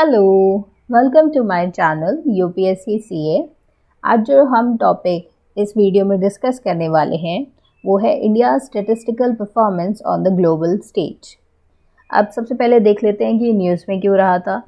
Hello, welcome to my channel UPSC CA. आज जो हम टॉपिक इस वीडियो में डिस्कस करने वाले हैं वो है India statistical performance on the global stage. अब सबसे पहले देख लेते हैं कि न्यूज़ में क्यों रहा था।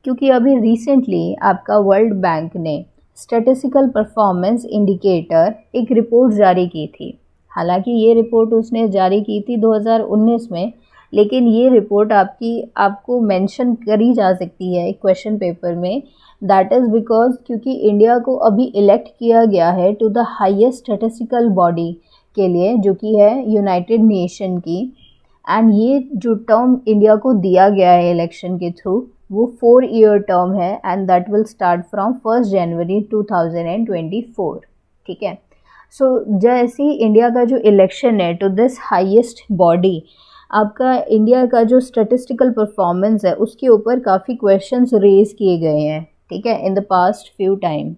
क्योंकि अभी रिसेंटली आपका वर्ल्ड बैंक ने स्टैटिस्टिकल परफॉर्मेंस इंडिकेटर एक रिपोर्ट जारी की थी। हालांकि ये रिपोर्ट उसने जारी की थी 2019 में, लेकिन ये रिपोर्ट आपको मेंशन करी जा सकती है क्वेश्चन पेपर में। दैट इज़ बिकॉज क्योंकि इंडिया को अभी इलेक्ट किया गया है to the highest statistical body के लिए, जो कि है यूनाइटेड नेशन की। एंड ये जो टर्म इंडिया को दिया गया है इलेक्शन के थ्रू, वो 4 ईयर टर्म है and that will start from 1 जनवरी 2024। ठीक है। सो जैसे ही इंडिया का जो इलेक्शन है टू दिस हाईएस्ट बॉडी, आपका इंडिया का जो स्टैटिस्टिकल परफॉर्मेंस है उसके ऊपर काफ़ी क्वेश्चंस रेज किए गए हैं। ठीक है, in the past few time.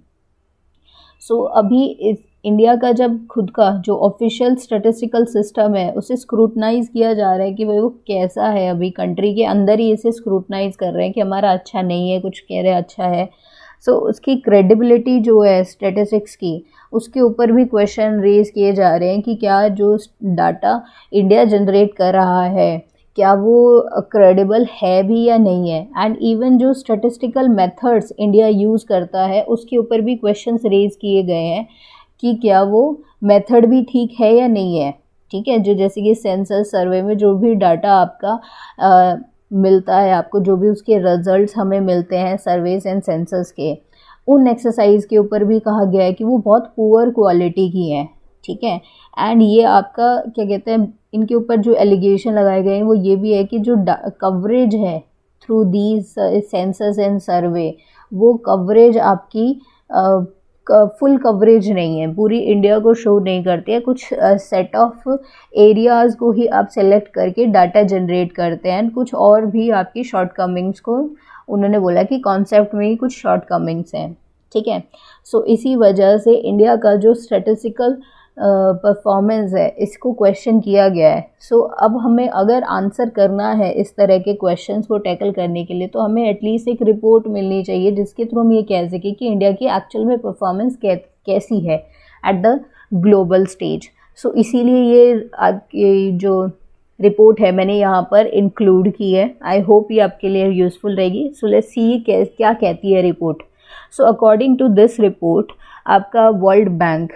So अभी इस इंडिया का जब खुद का जो ऑफिशियल स्टैटिस्टिकल सिस्टम है उसे स्क्रूटनाइज किया जा रहा है कि भाई वो कैसा है, अभी कंट्री के अंदर ही इसे स्क्रूटनाइज कर रहे हैं कि हमारा अच्छा नहीं है, कुछ कह रहे अच्छा है। सो उसकी क्रेडिबिलिटी जो है स्टैटिस्टिक्स की, उसके ऊपर भी क्वेश्चन रेज किए जा रहे हैं कि क्या जो डाटा इंडिया जनरेट कर रहा है क्या वो क्रेडिबल है भी या नहीं है। एंड इवन जो स्टैटिस्टिकल मेथड्स इंडिया यूज़ करता है उसके ऊपर भी क्वेश्चंस रेज किए गए हैं कि क्या वो मेथड भी ठीक है या नहीं है। ठीक है, जो जैसे कि सेंसस सर्वे में जो भी डाटा आपका मिलता है, आपको जो भी उसके रिजल्ट्स हमें मिलते हैं सर्वेस एंड सेंसस के, उन एक्सरसाइज के ऊपर भी कहा गया है कि वो बहुत पुअर क्वालिटी की हैं। ठीक है। एंड ये आपका क्या कहते हैं, इनके ऊपर जो एलिगेशन लगाए गए हैं वो ये भी है कि जो कवरेज है थ्रू दीज सेंसस एंड सर्वे, वो कवरेज आपकी फुल कवरेज नहीं है, पूरी इंडिया को शो नहीं करती है। कुछ सेट ऑफ एरियाज़ को ही आप सेलेक्ट करके डाटा जनरेट करते हैं। कुछ और भी आपकी शॉर्टकमिंग्स को उन्होंने बोला कि कॉन्सेप्ट में ही कुछ शॉर्टकमिंग्स हैं। ठीक है। सो इसी वजह से इंडिया का जो स्टैटिस्टिकल परफॉर्मेंस है इसको क्वेश्चन किया गया है। सो अब हमें अगर आंसर करना है इस तरह के क्वेश्चंस को टैकल करने के लिए, तो हमें एटलीस्ट एक रिपोर्ट मिलनी चाहिए जिसके थ्रू हम ये कह सकें कि इंडिया की एक्चुअल में परफॉर्मेंस कैसी है एट द ग्लोबल स्टेज। सो इसीलिए ये जो रिपोर्ट है मैंने यहाँ पर इंक्लूड की है। आई होप ये आपके लिए यूज़फुल रहेगी। सो लेट्स सी क्या कहती है report. So according to this report, आपका वर्ल्ड बैंक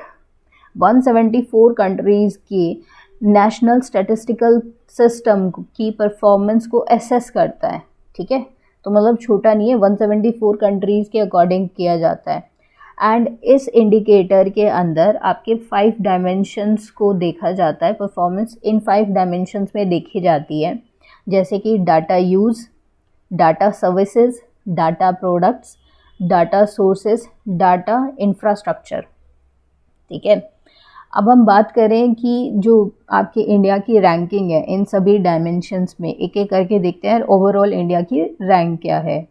174 कंट्रीज़ के नेशनल स्टैटिस्टिकल सिस्टम की परफॉर्मेंस को असेस करता है। ठीक है, तो मतलब छोटा नहीं है, 174 कंट्रीज़ के अकॉर्डिंग किया जाता है। एंड इस इंडिकेटर के अंदर आपके 5 डायमेंशंस को देखा जाता है। परफॉर्मेंस इन 5 डायमेंशंस में देखी जाती है, जैसे कि data use, data services, data products, data sources, data infrastructure. ठीक है। अब हम बात करें कि जो आपके इंडिया की रैंकिंग है इन सभी डायमेंशंस में, एक एक करके देखते हैं ओवरऑल इंडिया की रैंक क्या है।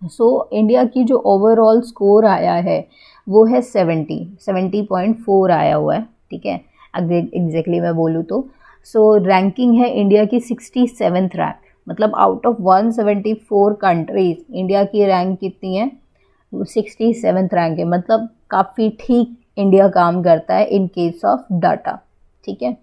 सो इंडिया की जो ओवरऑल स्कोर आया है वो है 70.4 आया हुआ है। ठीक है, एग्जैक्टली मैं बोलूँ तो सो रैंकिंग है इंडिया की 67th रैंक। मतलब आउट ऑफ 174 कंट्रीज इंडिया की रैंक कितनी है, 67th रैंक है। मतलब काफ़ी ठीक इंडिया काम करता है इन केस ऑफ डाटा। ठीक है।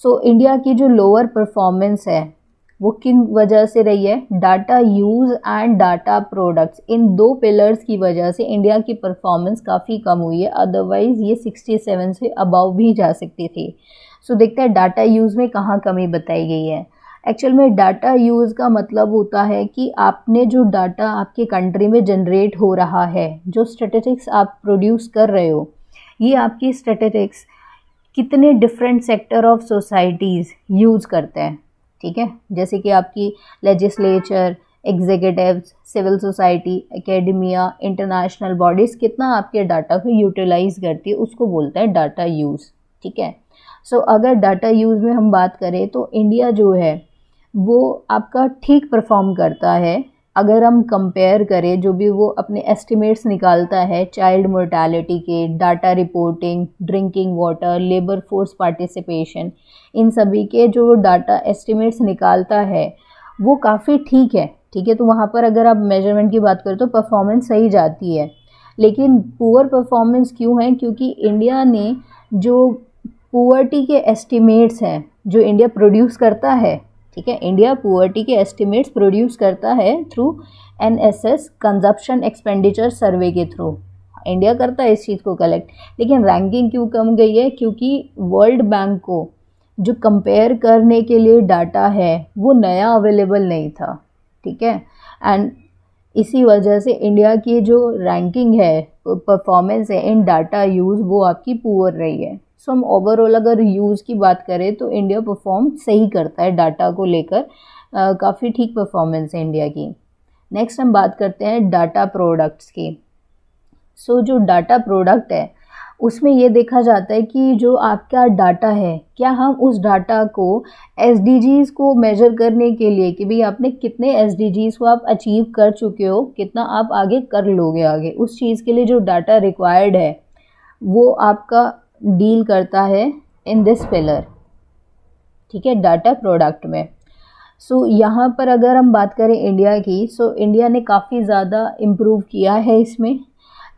सो इंडिया की जो लोअर परफॉर्मेंस है वो किन वजह से रही है, data use and data products, in 2 pillars की वजह से इंडिया की परफॉर्मेंस काफ़ी कम हुई है। अदरवाइज़ ये 67 से अबव भी जा सकती थी। सो देखते हैं डाटा यूज़ में कहाँ कमी बताई गई है। एक्चुअल में डाटा यूज़ का मतलब होता है कि आपने जो डाटा आपके कंट्री में जनरेट हो रहा है, जो स्टैटिस्टिक्स आप प्रोड्यूस कर रहे हो, ये आपकी स्टैटिस्टिक्स कितने different sector of societies use करते हैं। ठीक है, जैसे कि आपकी legislature, executives, civil society, academia, international bodies कितना आपके डाटा को यूटिलाइज करती है, उसको बोलता है डाटा यूज़। ठीक है। सो अगर डाटा यूज़ में हम बात करें तो इंडिया जो है वो आपका ठीक परफॉर्म करता है। अगर हम कंपेयर करें जो भी वो अपने एस्टिमेट्स निकालता है चाइल्ड मोर्टेलिटी के, data reporting, drinking water, labour force participation, इन सभी के जो डाटा एस्टिमेट्स निकालता है वो काफ़ी ठीक है ठीक है। तो वहाँ पर अगर आप मेजरमेंट की बात करें तो परफॉर्मेंस सही जाती है, लेकिन पुअर परफॉर्मेंस क्यों है? क्योंकि इंडिया ने जो पुअर्टी के एस्टिमेट्स हैं जो इंडिया प्रोड्यूस करता है, ठीक है, इंडिया पुअर्टी के एस्टिमेट्स प्रोड्यूस करता है थ्रू NSS कंजप्शन एक्सपेंडिचर सर्वे के थ्रू, इंडिया करता है इस चीज़ को कलेक्ट। लेकिन रैंकिंग क्यों कम गई है? क्योंकि वर्ल्ड बैंक को जो कंपेयर करने के लिए डाटा है वो नया अवेलेबल नहीं था, ठीक है। एंड इसी वजह से इंडिया की जो रैंकिंग है, परफॉर्मेंस है इन डाटा यूज़, वो आपकी पुअर रही है। सो हम ओवरऑल अगर यूज़ की बात करें तो इंडिया परफॉर्म सही करता है डाटा को लेकर, काफ़ी ठीक परफॉर्मेंस है इंडिया की। नेक्स्ट हम बात करते हैं डाटा प्रोडक्ट्स की। सो जो डाटा प्रोडक्ट है उसमें ये देखा जाता है कि जो आपका डाटा है, क्या हम उस डाटा को SDGs को मेजर करने के लिए कि भाई आपने कितने SDGs को आप अचीव कर चुके हो, कितना आप आगे कर लोगे आगे, उस चीज़ के लिए जो डाटा रिक्वायर्ड है वो आपका डील करता है इन दिस पिलर, ठीक है, डाटा प्रोडक्ट में। सो यहाँ पर अगर हम बात करें इंडिया की, सो इंडिया ने काफ़ी ज़्यादा इम्प्रूव किया है इसमें,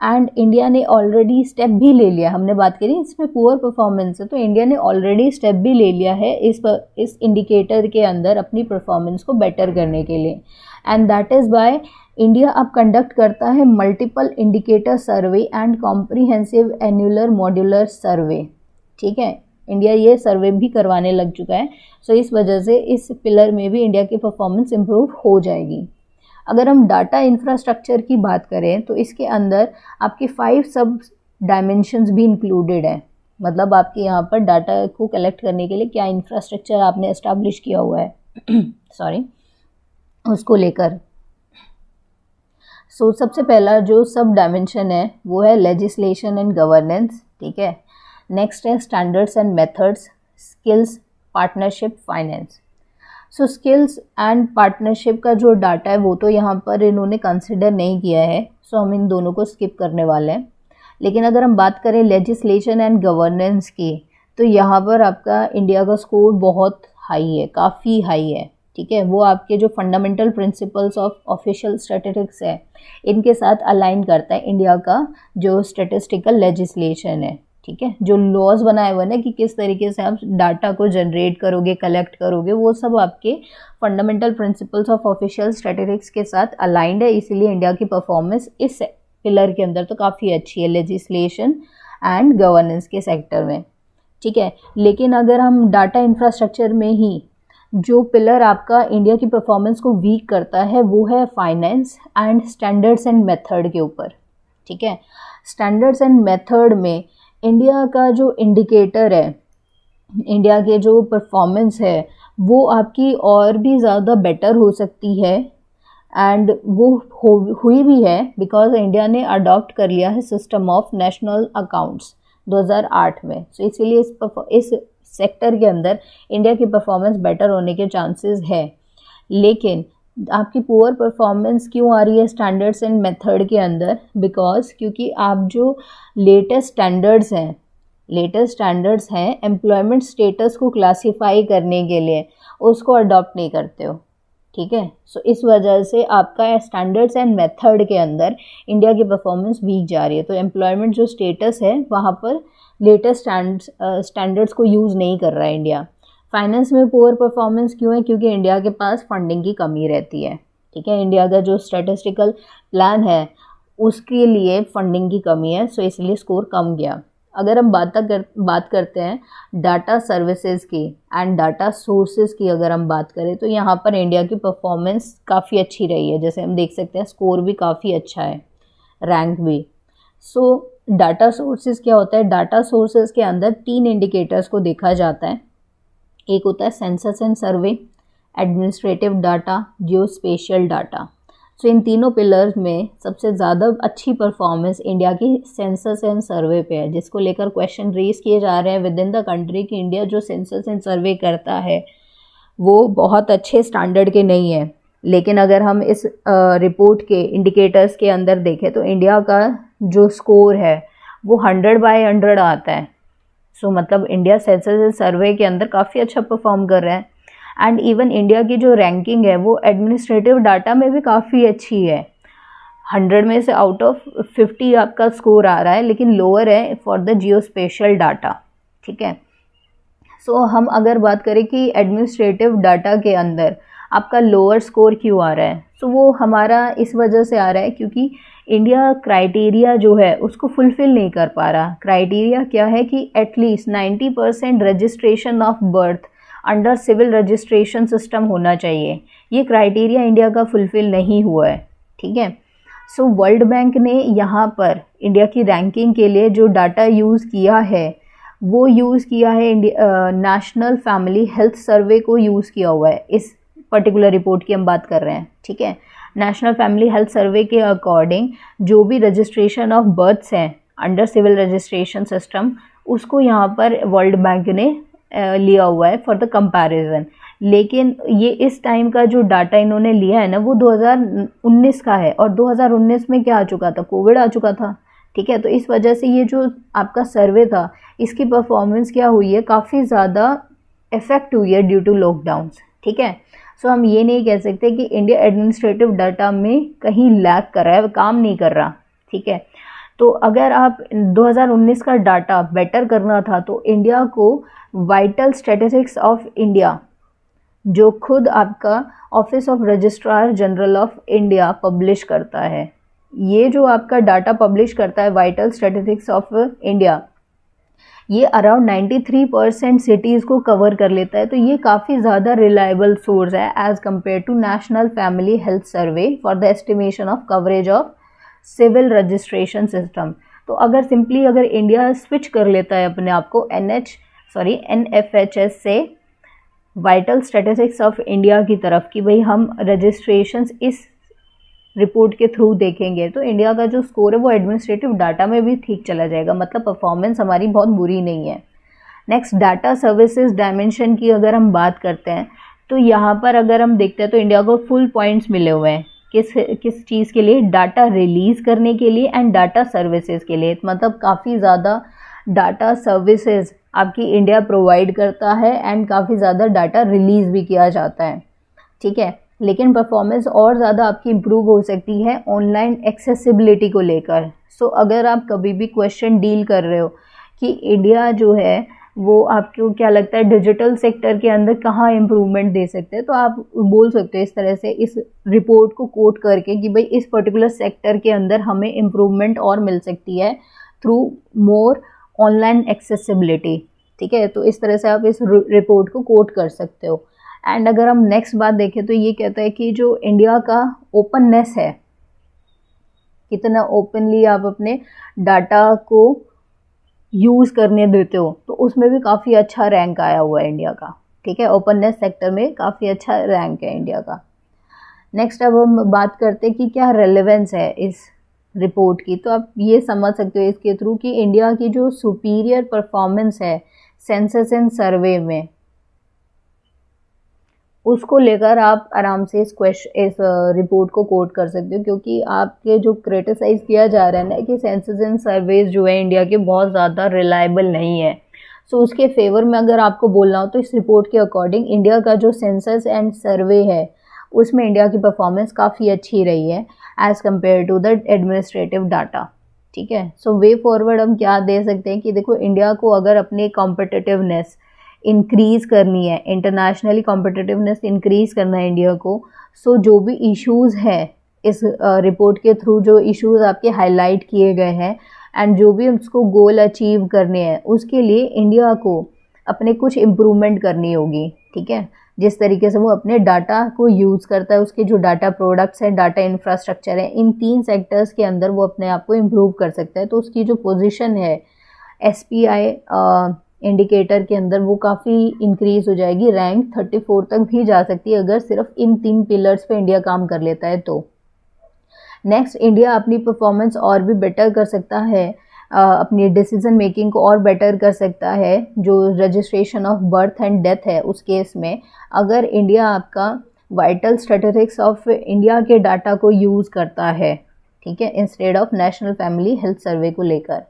एंड इंडिया ने ऑलरेडी स्टेप भी ले लिया। हमने बात करी इसमें पुअर परफॉर्मेंस है, तो इंडिया ने ऑलरेडी स्टेप भी ले लिया है इस इंडिकेटर के अंदर अपनी परफॉर्मेंस को बेटर करने के लिए। And that is by India अब कंडक्ट करता है multiple indicator survey and comprehensive annual modular survey, ठीक है। इंडिया ये सर्वे भी करवाने लग चुका है। सो इस वजह से इस पिलर में भी इंडिया की परफॉर्मेंस इम्प्रूव हो जाएगी। अगर हम डाटा इंफ्रास्ट्रक्चर की बात करें तो इसके अंदर आपके 5 सब डायमेंशंस भी इंक्लूडेड है। मतलब आपके यहाँ पर डाटा को कलेक्ट करने के लिए क्या इंफ्रास्ट्रक्चर आपने एस्टैब्लिश किया हुआ है सॉरी, उसको लेकर। सो सबसे पहला जो सब डायमेंशन है वो है लेजिस्लेशन एंड गवर्नेंस, ठीक है। नेक्स्ट है standards and methods, skills, partnership, finance. So skills and partnership का जो डाटा है वो तो यहाँ पर इन्होंने कंसिडर नहीं किया है, सो हम इन दोनों को स्किप करने वाले हैं। लेकिन अगर हम बात करें लेजिस्लेशन एंड गवर्नेंस की, तो यहाँ पर आपका इंडिया का स्कोर बहुत हाई है, काफ़ी हाई है, ठीक है। वो आपके जो fundamental principles of official statistics है इनके साथ अलाइन करता है इंडिया का जो स्टैटिस्टिकल लेजिस्लेशन है, ठीक है। जो लॉज बनाए हुए ना कि किस तरीके से आप डाटा को जनरेट करोगे, कलेक्ट करोगे, वो सब आपके fundamental principles of official statistics के साथ अलाइंड है। इसीलिए इंडिया की परफॉर्मेंस इस पिलर के अंदर तो काफ़ी अच्छी है, लेजिस्लेशन एंड गवर्नेंस के सेक्टर में, ठीक है। लेकिन अगर हम डाटा इंफ्रास्ट्रक्चर में ही जो पिलर आपका इंडिया की परफॉर्मेंस को वीक करता है वो है finance and standards and method के ऊपर, ठीक है। स्टैंडर्ड्स एंड मेथड में इंडिया का जो इंडिकेटर है, इंडिया के जो परफॉर्मेंस है वो आपकी और भी ज़्यादा बेटर हो सकती है, एंड वो हुई भी है बिकॉज इंडिया ने अडॉप्ट कर लिया है सिस्टम ऑफ नेशनल अकाउंट्स 2008 में। सो इसीलिए इस सेक्टर के अंदर इंडिया की परफॉर्मेंस बेटर होने के चांसेस है। लेकिन आपकी पुअर परफॉर्मेंस क्यों आ रही है स्टैंडर्ड्स एंड मेथड के अंदर? बिकॉज क्योंकि आप जो लेटेस्ट स्टैंडर्ड्स हैं एम्प्लॉयमेंट स्टेटस को क्लासीफाई करने के लिए, उसको अडॉप्ट नहीं करते हो, ठीक है। सो इस वजह से आपका स्टैंडर्ड्स एंड मेथड के अंदर इंडिया की परफॉर्मेंस वीक जा रही है। तो एम्प्लॉयमेंट जो स्टेटस है वहाँ पर लेटेस्ट स्टैंडर्ड्स को यूज़ नहीं कर रहा है इंडिया। फाइनेंस में पुअर परफॉर्मेंस क्यों है? क्योंकि इंडिया के पास फंडिंग की कमी रहती है, ठीक है। इंडिया का जो स्टैटिस्टिकल प्लान है उसके लिए फंडिंग की कमी है, सो इसलिए स्कोर कम गया। अगर हम बात करते हैं डाटा सर्विसेज की एंड डाटा सोर्सेज की, अगर हम बात करें तो यहाँ पर इंडिया की परफॉर्मेंस काफ़ी अच्छी रही है। जैसे हम देख सकते हैं स्कोर भी काफ़ी अच्छा है, रैंक भी। सो डाटा सोर्सेज क्या होता है? डाटा सोर्सेज के अंदर 3 इंडिकेटर्स को देखा जाता है। एक होता है census and survey, administrative data, geospatial data. So इन तीनों पिलर्स में सबसे ज़्यादा अच्छी परफॉर्मेंस इंडिया की सेंसस एंड सर्वे पे है, जिसको लेकर क्वेश्चन रेज किए जा रहे हैं विद इन द कंट्री कि इंडिया जो सेंसस एंड सर्वे करता है वो बहुत अच्छे स्टैंडर्ड के नहीं है। लेकिन अगर हम इस रिपोर्ट के इंडिकेटर्स के अंदर देखें तो इंडिया का जो स्कोर है वो 100/100 आता है। सो मतलब इंडिया सेंसस एंड सर्वे के अंदर काफ़ी अच्छा परफॉर्म कर रहा है। एंड इवन इंडिया की जो रैंकिंग है वो एडमिनिस्ट्रेटिव डाटा में भी काफ़ी अच्छी है। 100 में से आउट ऑफ 50 आपका स्कोर आ रहा है, लेकिन लोअर है for the Jio special data. ठीक है, सो हम अगर बात करें कि एडमिनिस्ट्रेटिव डाटा के अंदर आपका लोअर स्कोर क्यों आ रहा है, सो वो हमारा इस वजह से आ रहा है क्योंकि इंडिया क्राइटेरिया जो है उसको फुलफ़िल नहीं कर पा रहा। क्राइटेरिया क्या है कि at least 90% registration of birth under civil registration system होना चाहिए। ये क्राइटेरिया इंडिया का फुलफ़िल नहीं हुआ है। ठीक है, सो वर्ल्ड बैंक ने यहाँ पर इंडिया की रैंकिंग के लिए जो डाटा यूज़ किया है वो यूज़ किया है नेशनल फैमिली हेल्थ सर्वे को यूज़ किया हुआ है। इस पर्टिकुलर रिपोर्ट की हम बात कर रहे हैं। ठीक है, नेशनल फैमिली हेल्थ सर्वे के अकॉर्डिंग जो भी रजिस्ट्रेशन ऑफ बर्थ्स हैं अंडर सिविल रजिस्ट्रेशन सिस्टम, उसको यहाँ पर वर्ल्ड बैंक ने लिया हुआ है फॉर द कंपैरिजन। लेकिन ये इस टाइम का जो डाटा इन्होंने लिया है ना वो 2019 का है, और 2019 में क्या आ चुका था, कोविड आ चुका था। ठीक है, तो इस वजह से ये जो आपका सर्वे था इसकी परफॉर्मेंस क्या हुई है, काफ़ी ज़्यादा इफेक्ट हुई है ड्यू टू लॉकडाउन्स। ठीक है, सो हम ये नहीं कह सकते कि इंडिया एडमिनिस्ट्रेटिव डाटा में कहीं लैग कर रहा है, काम नहीं कर रहा। ठीक है, तो अगर आप 2019 का डाटा बेटर करना था तो इंडिया को वाइटल स्टैटिस्टिक्स ऑफ इंडिया, जो खुद आपका office of registrar general of India publish करता है, ये जो आपका डाटा पब्लिश करता है वाइटल स्टैटिस्टिक्स ऑफ इंडिया, ये अराउंड 93% सिटीज़ को कवर कर लेता है। तो ये काफ़ी ज़्यादा रिलायबल सोर्स है as compare to national family health survey for the estimation of coverage of civil registration system. तो अगर इंडिया स्विच कर लेता है अपने आप को NFHS से वाइटल स्टैटिस्टिक्स ऑफ इंडिया की तरफ कि भाई हम रजिस्ट्रेशंस इस रिपोर्ट के थ्रू देखेंगे, तो इंडिया का जो स्कोर है वो एडमिनिस्ट्रेटिव डाटा में भी ठीक चला जाएगा। मतलब परफॉर्मेंस हमारी बहुत बुरी नहीं है। नेक्स्ट, डाटा सर्विसेज डायमेंशन की अगर हम बात करते हैं तो यहाँ पर अगर हम देखते हैं तो इंडिया को फुल पॉइंट्स मिले हुए हैं किस चीज़ के लिए, डाटा रिलीज़ करने के लिए एंड डाटा सर्विसेज के लिए। मतलब काफ़ी ज़्यादा डाटा सर्विसेज आपकी इंडिया प्रोवाइड करता है एंड काफ़ी ज़्यादा डाटा रिलीज़ भी किया जाता है। ठीक है, लेकिन परफॉर्मेंस और ज़्यादा आपकी इम्प्रूव हो सकती है ऑनलाइन एक्सेसिबिलिटी को लेकर। सो अगर आप कभी भी क्वेश्चन डील कर रहे हो कि इंडिया जो है वो आपको क्या लगता है डिजिटल सेक्टर के अंदर कहाँ इम्प्रूवमेंट दे सकते हैं, तो आप बोल सकते हो इस तरह से इस रिपोर्ट को कोट करके कि भाई इस पर्टिकुलर सेक्टर के अंदर हमें इम्प्रूवमेंट और मिल सकती है थ्रू मोर ऑनलाइन एक्सेसिबिलिटी। ठीक है, तो इस तरह से आप इस रिपोर्ट को कोट कर सकते हो। एंड अगर हम नेक्स्ट बात देखें तो ये कहता है कि जो इंडिया का ओपननेस है, कितना ओपनली आप अपने डाटा को यूज़ करने देते हो, तो उसमें भी काफ़ी अच्छा रैंक आया हुआ है इंडिया का। ठीक है, ओपननेस सेक्टर में काफ़ी अच्छा रैंक है इंडिया का। नेक्स्ट अब हम बात करते हैं कि क्या रेलेवेंस है इस रिपोर्ट की। तो आप ये समझ सकते हो इसके थ्रू कि इंडिया की जो सुपीरियर परफॉर्मेंस है सेंसस एंड सर्वे में, उसको लेकर आप आराम से इस रिपोर्ट को कोट कर सकते हो। क्योंकि आपके जो क्रिटिसाइज़ किया जा रहा है ना कि सेंसस एंड सर्वेज जो है इंडिया के बहुत ज़्यादा रिलायबल नहीं है, सो उसके फेवर में अगर आपको बोलना हो तो इस रिपोर्ट के अकॉर्डिंग इंडिया का जो सेंसस एंड सर्वे है उसमें इंडिया की परफॉर्मेंस काफ़ी अच्छी रही है as compare to the administrative data. ठीक है, सो वे फॉरवर्ड हम क्या दे सकते हैं कि देखो इंडिया को अगर अपनी कॉम्पिटिटिवनेस इंक्रीज़ करनी है, इंटरनेशनली कॉम्पिटिटिवनेस इंक्रीज़ करना है इंडिया को, सो जो भी इश्यूज़ है इस रिपोर्ट के थ्रू, जो इश्यूज़ आपके हाईलाइट किए गए हैं एंड जो भी उसको गोल अचीव करने हैं, उसके लिए इंडिया को अपने कुछ इम्प्रूवमेंट करनी होगी। ठीक है, जिस तरीके से वो अपने डाटा को यूज़ करता है, उसके जो डाटा प्रोडक्ट्स हैं, डाटा इंफ्रास्ट्रक्चर है, इन 3 सेक्टर्स के अंदर वो अपने आप को इम्प्रूव कर सकता है। तो उसकी जो पोजीशन है SPI इंडिकेटर के अंदर वो काफ़ी इंक्रीज़ हो जाएगी, रैंक 34 तक भी जा सकती है अगर सिर्फ इन 3 पिलर्स पे इंडिया काम कर लेता है तो। नेक्स्ट, इंडिया अपनी परफॉर्मेंस और भी बेटर कर सकता है, अपनी डिसीजन मेकिंग को और बेटर कर सकता है। जो registration of birth and death है उस केस में अगर इंडिया आपका वाइटल स्टैटिस्टिक्स ऑफ इंडिया के डाटा को यूज़ करता है, ठीक है, instead of national family health सर्वे को लेकर।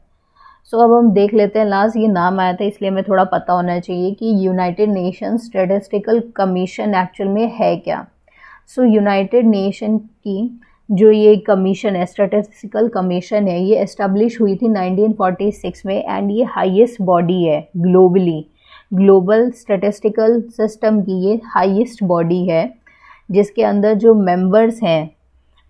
सो अब हम देख लेते हैं, लास्ट ये नाम आया था इसलिए हमें थोड़ा पता होना चाहिए कि United nation statistical commission actual में है क्या। सो यूनाइटेड नेशन की जो ये कमीशन है, स्टैटिस्टिकल कमीशन है, ये एस्टेब्लिश हुई थी 1946 में एंड ये हाईएस्ट बॉडी है ग्लोबली। ग्लोबल स्टैटिस्टिकल सिस्टम की ये हाईएस्ट बॉडी है, जिसके अंदर जो मेंबर्स हैं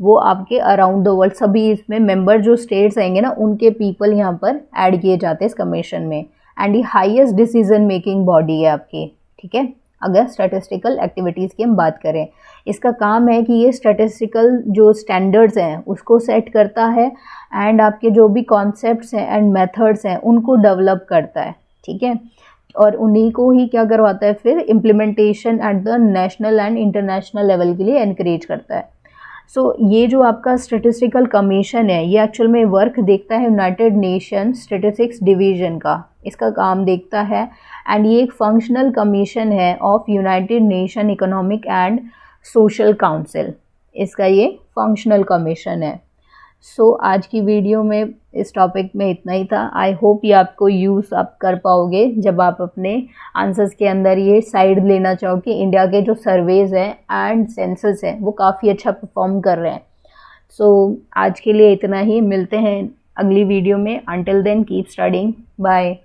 वो आपके अराउंड द वर्ल्ड, सभी इसमें मेंबर जो स्टेट्स आएंगे ना उनके पीपल यहाँ पर ऐड किए जाते हैं इस कमीशन में। एंड ये हाईएस्ट डिसीजन मेकिंग बॉडी है आपकी, ठीक है, अगर स्टैटिस्टिकल एक्टिविटीज़ की हम बात करें। इसका काम है कि ये स्टैटिस्टिकल जो स्टैंडर्ड्स हैं उसको सेट करता है एंड आपके जो भी कॉन्सेप्ट्स हैं एंड मेथड्स हैं उनको डेवलप करता है, ठीक है, और उन्हीं को ही क्या करवाता है फिर implementation at the national and international level के लिए एनकरेज करता है। सो ये जो आपका स्टैटिस्टिकल कमीशन है ये एक्चुअल में वर्क देखता है यूनाइटेड नेशन स्टैटिस्टिक्स डिवीज़न का, इसका काम देखता है एंड ये एक फंक्शनल कमीशन है of United nation economic and social council, इसका ये फंक्शनल कमीशन है। सो आज की वीडियो में इस टॉपिक में इतना ही था। आई होप ये आपको यूज़ आप कर पाओगे जब आप अपने आंसर्स के अंदर ये साइड लेना चाहो कि इंडिया के जो सर्वेज हैं एंड सेंसस हैं वो काफ़ी अच्छा परफॉर्म कर रहे हैं। सो आज के लिए इतना ही, मिलते हैं अगली वीडियो में। Until then keep studying, bye.